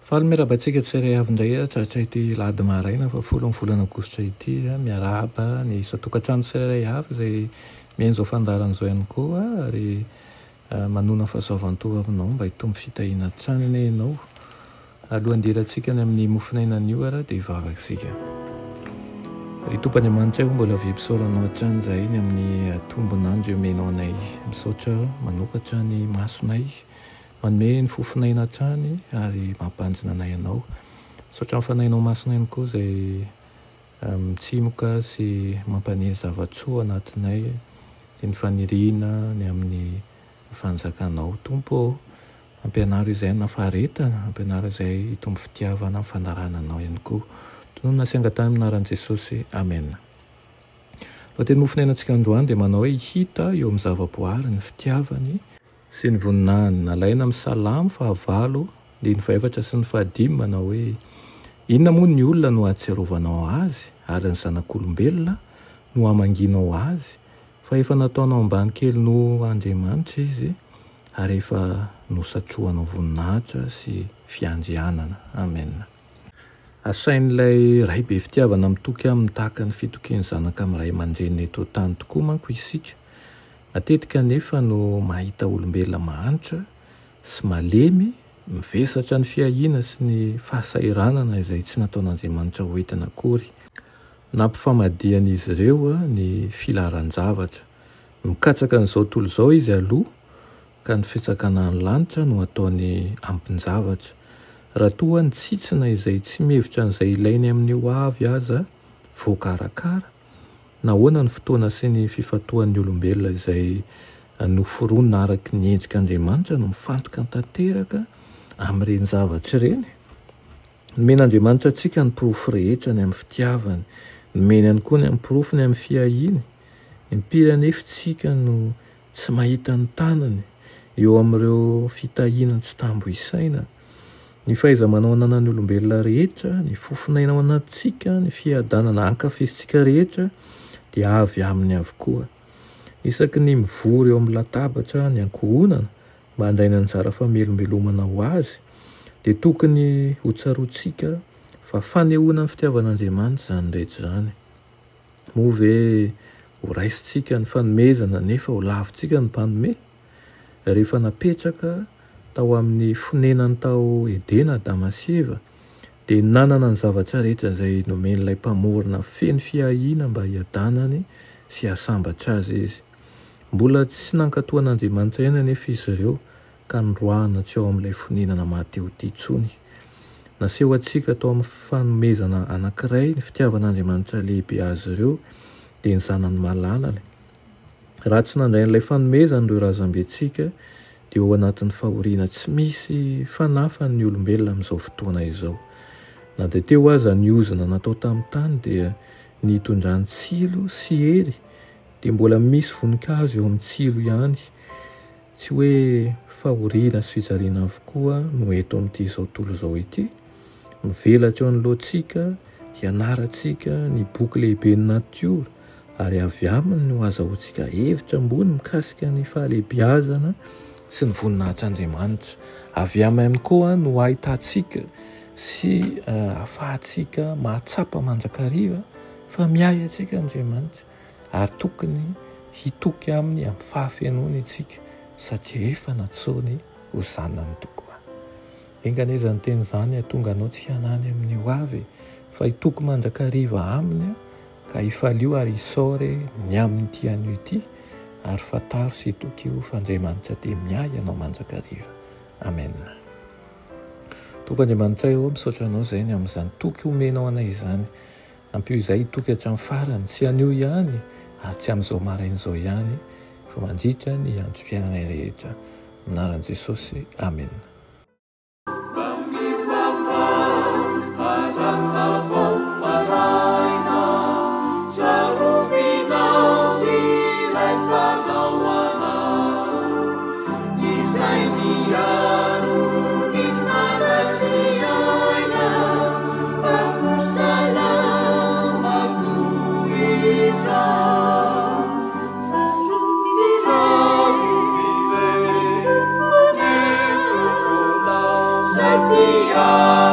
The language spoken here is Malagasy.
Fahameraba-tsika tsirairay avy indray tratra ity lady maraina fa folo amin'ny volana aogositra ity miaraba ny satokantrano tsirairay avy izay mihaino izao fandaran'izao ihany koa ary manona fahasoavan-tova aminao mba hitombo fitahiana tranony ianao alohan-diratsika ny amin'ny mofinainan'io dia hivavakisika. Ry Tompoandriamanitra io mbola vempisaoranao hatrany izay ny amin'ny tombonandro iomenao anay, misaotra manokatra ny masonay, manome ny fofinaina hatrany ary mampanjina anay ianao. Misaotra mifanainao masina ihany koa izay mitsimoka sy mampaniry zavatsoa anatinay, ny faniriana ny amin'ny fanjakanao. Tompo, ampianaro izay nafaretana, ampianaro izay hitombo fitiavana amin'ny fandarananao ihany koa. Tonona sy angatany aminaran'i Jesosy. Amen. Lohateny mofinainantsika androany dia manao hoe hita eo amin'ny zavaboary ny fitiavany sy ny voninahiny. Nalaina amin'ny Salamo 8:4 sy ny 5 manao hoe inona moa ny olona no ahatsiarovanao azy ary ny zanak'olombelona no hamanginao azy, fa efa nataonao ambany kely no Andriamanitra izy ary efa nosatrohanao voninahitra sy fiandrianana. Amen. Asain'ilay ray be fitiavana mitoky amin'ny tahaka ny fitokian'ny zanaka amin'ny ray aman-dreny eto tany tokoa manko isika. Matetika nefa no mahita olombelona mahantra sy malemy, mivesatra ny fiahiana sy ny fahasairanana izay tsy nataon'Andriamanitra ho entina akory. Nampifamadian'izy ireo ny filaran-javatra. Mikatsaka n'izao tontolo izao izy aloha ka ny fitsakana ny lanitra no ataony ampin-javatra. Raha toa ny tsitsina izay tsy mihevitra an'izay ilainy amin'ny ho avy aza voakarakara, nahoana ny fotoana sy ny fifatoan'ny olombelona izay noforonina araka ny endrik'Andriamanitra no mifantoka tanteraka amin'ireny zavatra ireny. Nomen'Andriamanitra antsika ny porofo rehetra ny amin'ny fitiavany, nomeny ihany koa ny amin'ny porofony amin'ny fiahiany. Impiry anefitsika no tsy mahita ny tanany eo amin'ireo fitahiana tsy tambo isaina. Ny fahaiza-manao ananan'ny olombelona rehetra, ny fofinaina ao anatintsika, ny fiadanana ankafizitsika rehetra dia avy aminy avokoa. Isaky ny mivory eo amin'ny latabatra ny ankohonana mba handraina ny anjara famelombelomana ho azy, dia tokony ho tsaroantsika fa fanehoana ny fitiavan'Andriamanitra izany rehetra izany. Moa ve ho raisintsika ny fanomezana nefa ho lavintsika ny mpanome? Rehefa napetraka tao amin'ny fonenany tao Edena Adama sy Eva dia nanana ny zavatra rehetra izay nomen'ilay mpamorona feno fiahiana mba hiadanany sy hasambatra azy izy. Mbola tsy nankatoan'Andriamanitra ihany anefa izy ireo ka noroahana tsy ao amin'ilay fonenana mahateo ity intsony. Naseho antsika tao amin'ny fanomezana anankiray ny fitiavan'Andriamanitra lehibe azy ireo dia ny zanany malalany. Raha tsy nandray n'ilay fanomezana ireo razambentsika dia ao anatin'ny fahoriana tsy misy fanafan'ny olombelona amin'izao fotoana izao. Na dia teo aza ny ozona natao tamin'ny tany dia nitondrany tsilo sy hery, dia mbola misy voninkazo eo amin'ny tsilo ihany. Tsy hoe fahoriana sy fijaliana avokoa no eto amin'ity izao tontolo izao ity. Mivelatra eo anoloantsika, hianarantsika ny boky lehiben'ny natiora ary avy aminy no azahoantsika hevitra ambony mikasika ny fahalehibiazana sy ny voninahitran'Andriamanitra. Avy aminy ihany koa no ahitantsika sy ahafahantsika mahatsapa manjakariva fa miay antsika Andriamanitra ary tokony hitoky aminy amin'ny fahafenony itsika satria efa natsoany ho zanany tokoa. Enganeza ny teny izany hatonga anao tsy hanany amin'ny ho avy fa hitoky manjakariva aminy ka hifalio ary hisaory ny amin'ny tian'io ity ary fataro sy hitokio fa Andriamanitra dia miay ianao manjakariva. Amen. Tompoandriamanitra eo misaotra anao izay ny amin'izany toky omenao anay izany. Ampio izay hitoky hatramin'ny farany, tsy anio ihany ary tsy amin'izao marain'izao ihany fa mandritra ny androm-piainanay rehetra. Anaran'i Jesosy. Amen. Salam Alleluia.